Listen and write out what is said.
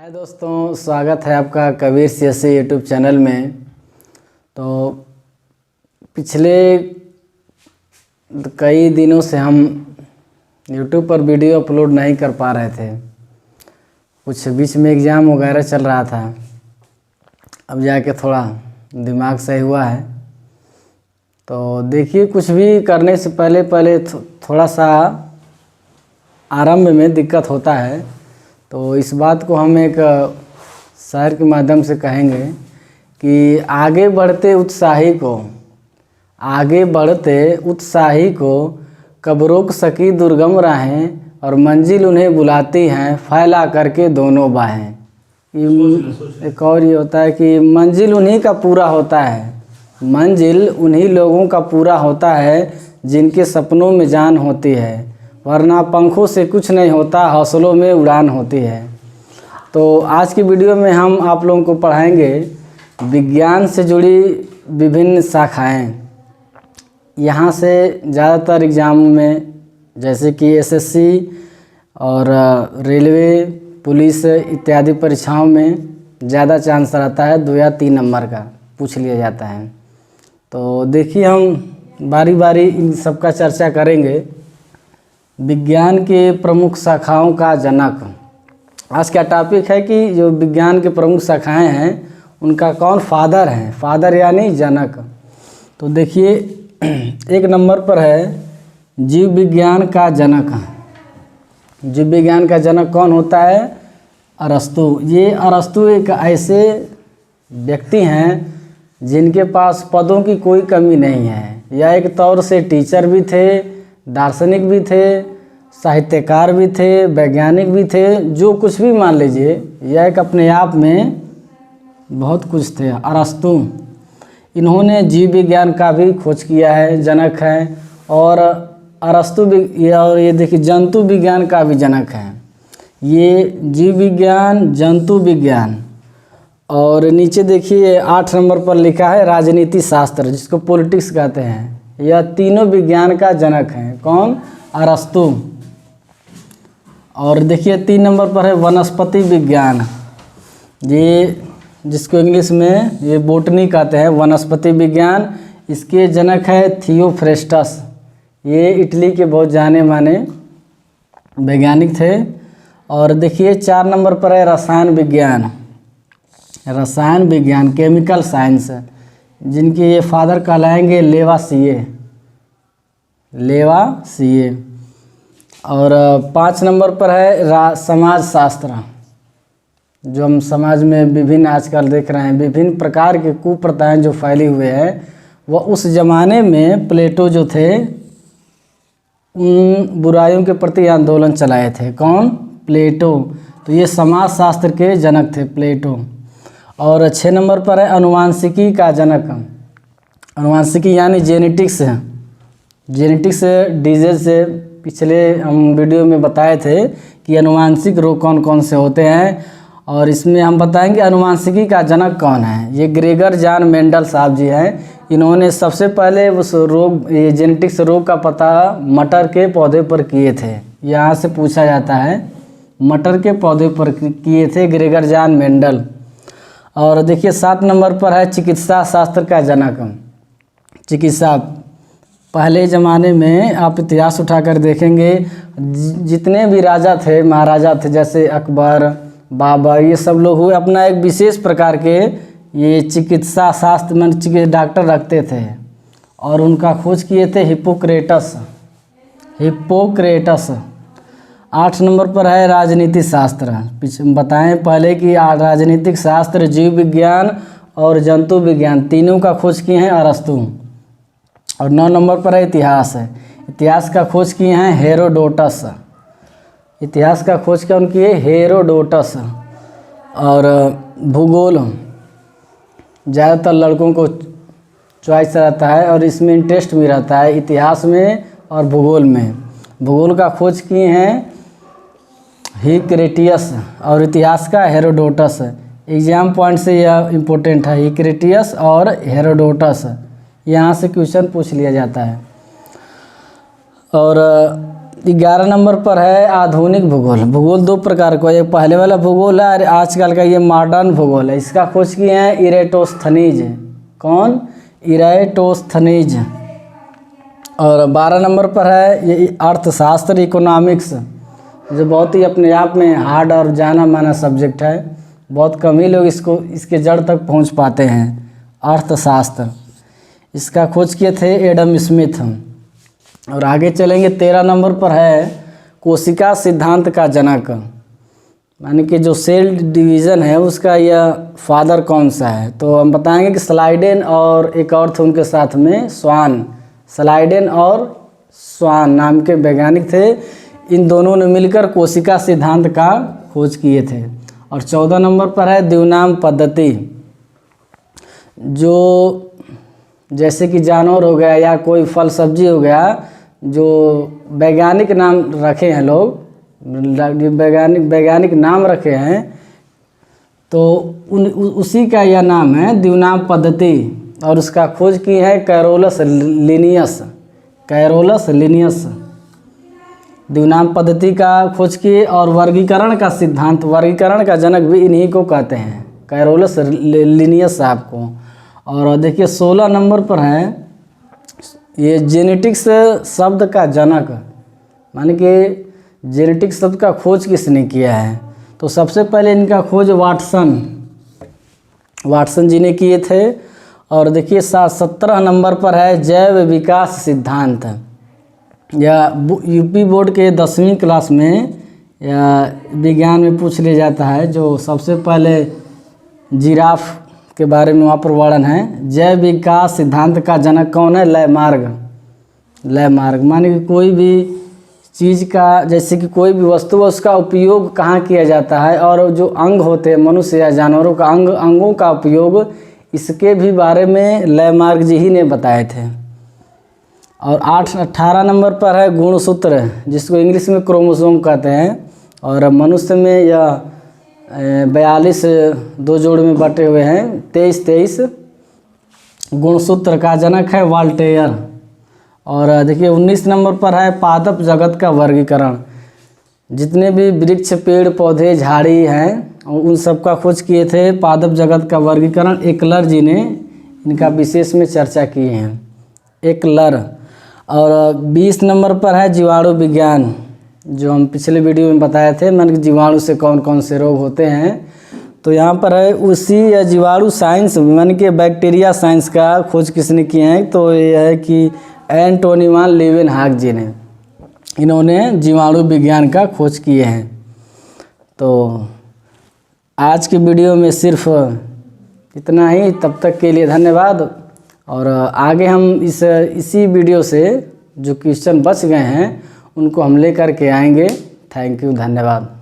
हाय दोस्तों, स्वागत है आपका कबीर सीएससी यूट्यूब चैनल में। तो पिछले कई दिनों से हम यूट्यूब पर वीडियो अपलोड नहीं कर पा रहे थे। कुछ बीच में एग्ज़ाम वगैरह चल रहा था। अब जाके थोड़ा दिमाग सही हुआ है। तो देखिए, कुछ भी करने से पहले थोड़ा सा आरंभ में दिक्कत होता है। तो इस बात को हम एक शायर के माध्यम से कहेंगे कि आगे बढ़ते उत्साही को कब रोक सकी दुर्गम राहें, और मंजिल उन्हें बुलाती हैं फैला करके दोनों बाहें। एक और ये होता है कि मंजिल उन्हीं का पूरा होता है, मंजिल उन्हीं लोगों का पूरा होता है जिनके सपनों में जान होती है, वरना पंखों से कुछ नहीं होता, हौसलों में उड़ान होती है। तो आज की वीडियो में हम आप लोगों को पढ़ाएंगे विज्ञान से जुड़ी विभिन्न शाखाएं। यहाँ से ज़्यादातर एग्ज़ाम में जैसे कि एसएससी और रेलवे, पुलिस इत्यादि परीक्षाओं में ज़्यादा चांस रहता है, 2 या 3 नंबर का पूछ लिया जाता है। तो देखिए, हम बारी बारी इन सब का चर्चा करेंगे। विज्ञान के प्रमुख शाखाओं का जनक। आज का टॉपिक है कि जो विज्ञान के प्रमुख शाखाएं हैं उनका कौन फादर हैं, फादर यानी जनक। तो देखिए, 1 नंबर पर है जीव विज्ञान का जनक। जीव विज्ञान का जनक कौन होता है? अरस्तु। ये अरस्तु एक ऐसे व्यक्ति हैं जिनके पास पदों की कोई कमी नहीं है। यह एक तौर से टीचर भी थे, दार्शनिक भी थे, साहित्यकार भी थे, वैज्ञानिक भी थे, जो कुछ भी मान लीजिए, यह एक अपने आप में बहुत कुछ थे अरस्तु। इन्होंने जीव विज्ञान का भी खोज किया है, जनक है। और अरस्तु भी, और ये देखिए जंतु विज्ञान का भी जनक है। ये जीव विज्ञान, जंतु विज्ञान। और नीचे देखिए 8 नंबर पर लिखा है राजनीति शास्त्र, जिसको पॉलिटिक्स कहते हैं। यह तीनों विज्ञान का जनक हैं। कौन? अरस्तु। और देखिए 3 नंबर पर है वनस्पति विज्ञान। ये जिसको इंग्लिश में ये बोटनी कहते हैं, वनस्पति विज्ञान। इसके जनक है थियोफ्रेस्टस। ये इटली के बहुत जाने माने वैज्ञानिक थे। और देखिए 4 नंबर पर है रसायन विज्ञान। रसायन विज्ञान, केमिकल साइंस, जिनके ये फादर कहलाएंगे लेवासिए। और 5 नंबर पर है समाज शास्त्र। जो हम समाज में विभिन्न आजकल देख रहे हैं, विभिन्न प्रकार के कुप्रथाएं जो फैली हुए हैं, वह उस ज़माने में प्लेटो जो थे उन बुराइयों के प्रति आंदोलन चलाए थे। कौन? प्लेटो। तो ये समाज शास्त्र के जनक थे, प्लेटो। और 6 नंबर पर है अनुवांशिकी का जनक। अनुवांशिकी यानी जेनेटिक्स है। जेनेटिक्स डिजीज से पिछले हम वीडियो में बताए थे कि अनुवांशिक रोग कौन कौन से होते हैं। और इसमें हम बताएंगे अनुवांशिकी का जनक कौन है। ये ग्रेगर जॉन मेंडल साहब जी हैं। इन्होंने सबसे पहले उस रोग, ये जेनेटिक्स रोग का पता मटर के पौधे पर किए थे। यहाँ से पूछा जाता है, मटर के पौधे पर किए थे ग्रेगर जॉन मेंडल। और देखिए 7 नंबर पर है चिकित्सा शास्त्र का जनक। चिकित्सा, पहले ज़माने में आप इतिहास उठाकर देखेंगे, जितने भी राजा थे, महाराजा थे, जैसे अकबर, बाबर, ये सब लोग हुए, अपना एक विशेष प्रकार के ये चिकित्सा शास्त्र में डॉक्टर रखते थे। और उनका खोज किए थे हिप्पोक्रेटस। 8 नंबर पर है राजनीति शास्त्र। बताएं पहले कि राजनीतिक शास्त्र, जीव विज्ञान और जंतु विज्ञान, तीनों का खोज किए हैं अरस्तु। और 9 नंबर पर है इतिहास। इतिहास का खोज किए हैं हेरोडोटस। इतिहास का खोज कौन किए? हेरोडोटस। और भूगोल, ज़्यादातर लड़कों को चॉइस रहता है और इसमें इंटरेस्ट भी रहता है, इतिहास में और भूगोल में। भूगोल का खोज किए हैं हिक्रेटियस, और इतिहास का हेरोडोटस। एग्जाम पॉइंट से यह इम्पोर्टेंट है, हिक्रेटियस और हेरोडोटस। यहाँ से क्वेश्चन पूछ लिया जाता है। और 11 नंबर पर है आधुनिक भूगोल। भूगोल दो प्रकार का, एक पहले वाला भूगोल है और आजकल का ये मॉडर्न भूगोल है। इसका खोज किए हैं इरेटोस्थनीज। कौन? इरेटोस्थनीज। और 12 नंबर पर है ये अर्थशास्त्र, इकोनॉमिक्स, जो बहुत ही अपने आप में हार्ड और जाना माना सब्जेक्ट है। बहुत कम ही लोग इसके जड़ तक पहुंच पाते हैं। अर्थशास्त्र, इसका खोज किए थे एडम स्मिथ। और आगे चलेंगे 13 नंबर पर है कोशिका सिद्धांत का जनक, यानी कि जो सेल डिवीज़न है उसका यह फादर कौन सा है। तो हम बताएंगे कि स्लाइडेन और एक और थे उनके साथ में स्वान। स्लाइडेन और स्वान नाम के वैज्ञानिक थे। इन दोनों ने मिलकर कोशिका सिद्धांत का खोज किए थे। और 14 नंबर पर है द्विनाम पद्धति, जो जैसे कि जानवर हो गया या कोई फल सब्जी हो गया, जो वैज्ञानिक नाम रखे हैं लोग, वैज्ञानिक नाम रखे हैं, तो उसी का यह नाम है द्विनाम पद्धति। और उसका खोज की है कैरोलस लिनियस। कैरोलस लिनियस द्विनाम पद्धति का खोज किए। और वर्गीकरण का सिद्धांत, वर्गीकरण का जनक भी इन्हीं को कहते हैं, कैरोलस लिनियस साहब को। और देखिए 16 नंबर पर है ये जेनेटिक्स शब्द का जनक, माने कि जेनेटिक्स शब्द का खोज किसने किया है। तो सबसे पहले इनका खोज वाटसन जी ने किए थे। और देखिए 17 नंबर पर है जैव विकास सिद्धांत। या यूपी बोर्ड के 10वीं क्लास में या विज्ञान में पूछ लिया जाता है। जो सबसे पहले जिराफ के बारे में वहाँ पर वर्णन है। जैव विकास सिद्धांत का जनक कौन है? लैमार्ग। लैमार्ग माने कि कोई भी चीज़ का, जैसे कि कोई भी वस्तु है उसका उपयोग कहाँ किया जाता है, और जो अंग होते हैं मनुष्य या जानवरों का अंगों का उपयोग, इसके भी बारे में लैमार्ग जी ही ने बताए थे। और 18 नंबर पर है गुणसूत्र, जिसको इंग्लिश में क्रोमोसोम कहते हैं। और मनुष्य में यह 42 दो जोड़ में बटे हुए हैं, 23 गुणसूत्र का जनक है वाल्टेयर। और देखिए 19 नंबर पर है पादप जगत का वर्गीकरण। जितने भी वृक्ष, पेड़ पौधे, झाड़ी हैं उन सब का खोज किए थे पादप जगत का वर्गीकरण एकलर जी ने, इनका विशेष में चर्चा किए हैं, एकलर। और 20 नंबर पर है जीवाणु विज्ञान, जो हम पिछले वीडियो में बताए थे, मन कि जीवाणु से कौन कौन से रोग होते हैं। तो यहाँ पर है उसी जीवाणु साइंस, मन के बैक्टीरिया साइंस का खोज किसने किए हैं। तो यह है कि एंटोनी वान लीवेनहॉक जी ने, इन्होंने जीवाणु विज्ञान का खोज किए हैं। तो आज की वीडियो में सिर्फ इतना ही। तब तक के लिए धन्यवाद। और आगे हम इसी वीडियो से जो क्वेश्चन बच गए हैं उनको हम लेकर के आएंगे। थैंक यू, धन्यवाद।